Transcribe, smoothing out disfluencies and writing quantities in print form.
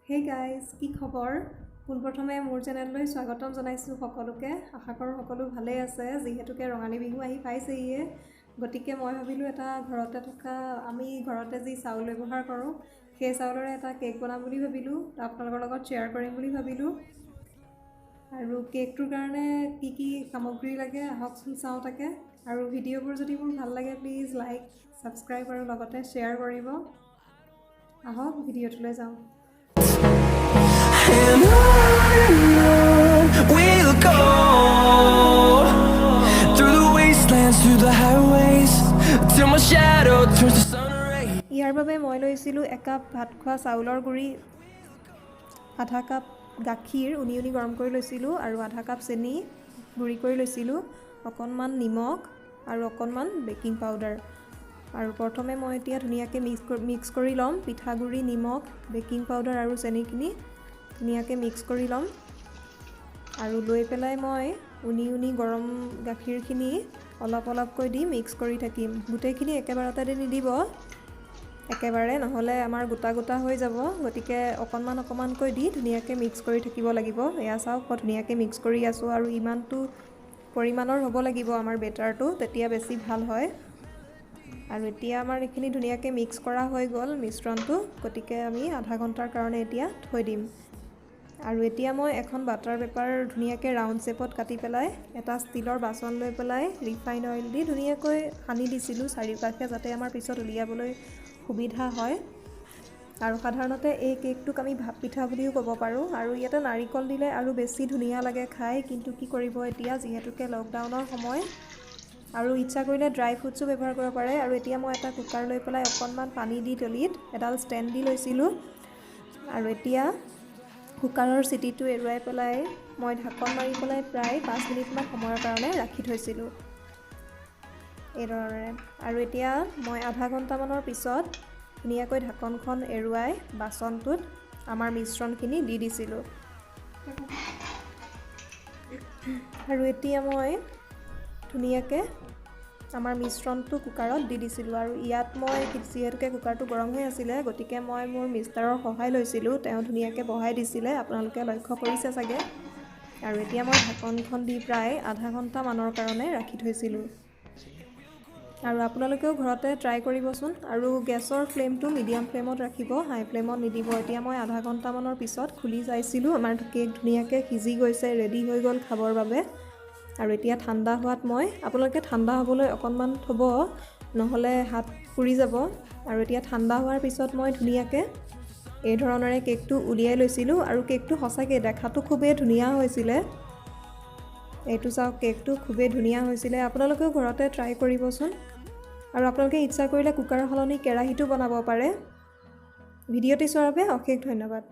Hey guys, কি খবৰ? পোনপ্ৰথমে মোৰ চেনেললৈ স্বাগতম জনাইছো সকলোকে। আশা কৰো সকলো ভালে আছে যিহেতুকে ৰঙালী বিহু আহি পাইছেইয়ে। গতিকে মই ভাবিলো এটা ঘৰতে থকা আমি ঘৰতে যি চাউল ব্যৱহাৰ কৰো সেই চাউলৰে এটা কেক বনাম বুলি ভাবিলো। আপোনালোকৰ লগত শ্বেয়াৰ কৰিম বুলি ভাবিলো। আৰু কেকটোৰ কাৰণে কি সামগ্ৰী লাগে আহকচোন চাওঁ তাকে। আৰু ভিডিঅ'বোৰ যদি মোৰ ভাল লাগে প্লিজ লাইক, সাবস্ক্ৰাইব আৰু লগতে শ্বেয়াৰ কৰিব। আহক ভিডিঅ'টোলৈ যাওঁ। And on we'll go through the wastelands, through the highways, till my shadow turns to sun rays. ইয়াৰ বাবে মই লৈছিলোঁ 1 কাপ ভাত খোৱা চাউলৰ গুড়ি, আধা কাপ গাখীৰ উনি গৰম কৰি লৈছিলোঁ আৰু আধা কাপ চেনি গুড়ি কৰি লৈছিলোঁ, অকণমান নিমখ আৰু অকণমান বেকিং পাউডাৰ। আৰু প্ৰথমে মই এতিয়া ধুনীয়াকৈ মিক্স কৰি ল'ম পিঠাগুড়ি, নিমখ, বেকিং পাউডাৰ আৰু চেনিখিনি ধুনীয়াকৈ মিক্স কৰি ল'ম। আৰু লৈ পেলাই মই উনি গৰম গাখীৰখিনি অলপকৈ দি মিক্স কৰি থাকিম। গোটেইখিনি একেবাৰতে দি নিদিব, একেবাৰে নহ'লে আমাৰ গোটা হৈ যাব। গতিকে অকণমানকৈ দি ধুনীয়াকৈ মিক্স কৰি থাকিব লাগিব। এয়া চাওক মই ধুনীয়াকৈ মিক্স কৰি আছোঁ আৰু ইমানটো পৰিমাণৰ হ'ব লাগিব আমাৰ বেটাৰটো, তেতিয়া বেছি ভাল হয়। আৰু এতিয়া আমাৰ এইখিনি ধুনীয়াকৈ মিক্স কৰা হৈ গ'ল মিশ্ৰণটো। গতিকে আমি আধা ঘণ্টাৰ কাৰণে এতিয়া থৈ দিম। আৰু এতিয়া মই এখন বাটাৰ পেপাৰ ধুনীয়াকৈ ৰাউণ্ড শ্বেপত কাটি পেলাই এটা ষ্টিলৰ বাচন লৈ পেলাই ৰিফাইন অইল দি ধুনীয়াকৈ সানি দিছিলোঁ চাৰিওকাষে, যাতে আমাৰ পিছত উলিয়াবলৈ সুবিধা হয়। আৰু সাধাৰণতে এই কেকটোক আমি ভাপ পিঠা বুলিও ক'ব পাৰোঁ। আৰু ইয়াতে নাৰিকল দিলে আৰু বেছি ধুনীয়া লাগে খাই, কিন্তু কি কৰিব এতিয়া যিহেতুকে লকডাউনৰ সময়। আৰু ইচ্ছা কৰিলে ড্ৰাই ফ্ৰুটছো ব্যৱহাৰ কৰিব পাৰে। আৰু এতিয়া মই এটা কুকাৰ লৈ পেলাই অকণমান পানী দি তলিত এডাল ষ্টেণ্ড দি লৈছিলোঁ। আৰু এতিয়া কুকাৰৰ চিটিটো এৰুৱাই পেলাই মই ঢাকন মাৰি পেলাই প্ৰায় 5 মিনিটমান সময়ৰ কাৰণে ৰাখি থৈছিলোঁ এইদৰে। আৰু এতিয়া মই আধা ঘণ্টামানৰ পিছত ধুনীয়াকৈ ঢাকনখন এৰুৱাই বাচনটোত আমাৰ মিশ্ৰণখিনি দি দিছিলোঁ। আৰু এতিয়া মই ধুনীয়াকৈ আমাৰ মিশ্ৰণটো কুকাৰত দি দিছিলোঁ। আৰু ইয়াত মই যিহেতুকে কুকাৰটো গৰম হৈ আছিলে, গতিকে মই মোৰ মিষ্টাৰৰ সহায় লৈছিলোঁ। তেওঁ ধুনীয়াকৈ বহাই দিছিলে, আপোনালোকে লক্ষ্য কৰিছে চাগে। আৰু এতিয়া মই ঢাকনখন দি প্ৰায় আধা ঘণ্টামানৰ কাৰণে ৰাখি থৈছিলোঁ। আৰু আপোনালোকেও ঘৰতে ট্ৰাই কৰিবচোন। আৰু গেছৰ ফ্লেমটো মিডিয়াম ফ্লেমত ৰাখিব, হাই ফ্লেমত নিদিব। এতিয়া মই আধা ঘণ্টামানৰ পিছত খুলি চাইছিলোঁ, আমাৰ কেক ধুনীয়াকৈ সিজি গৈছে, ৰেডি হৈ গ'ল খাবৰ বাবে। আৰু এতিয়া ঠাণ্ডা হোৱাত আপোনালোকে ঠাণ্ডা হ'বলৈ অকণমান থ'ব, নহ'লে হাত পুৰি যাব। আৰু এতিয়া ঠাণ্ডা হোৱাৰ পিছত মই ধুনীয়াকৈ এই ধৰণেৰে কেকটো উলিয়াই লৈছিলোঁ। আৰু কেকটো সঁচাকৈ দেখাটো খুবেই ধুনীয়া হৈছিলে। এইটো চাওক, কেকটো খুবেই ধুনীয়া হৈছিলে। আপোনালোকেও ঘৰতে ট্ৰাই কৰিবচোন। আৰু আপোনালোকে ইচ্ছা কৰিলে কুকাৰৰ সলনি কেৰাহীটো বনাব পাৰে। ভিডিঅ'টি চোৱাৰ বাবে অশেষ ধন্যবাদ।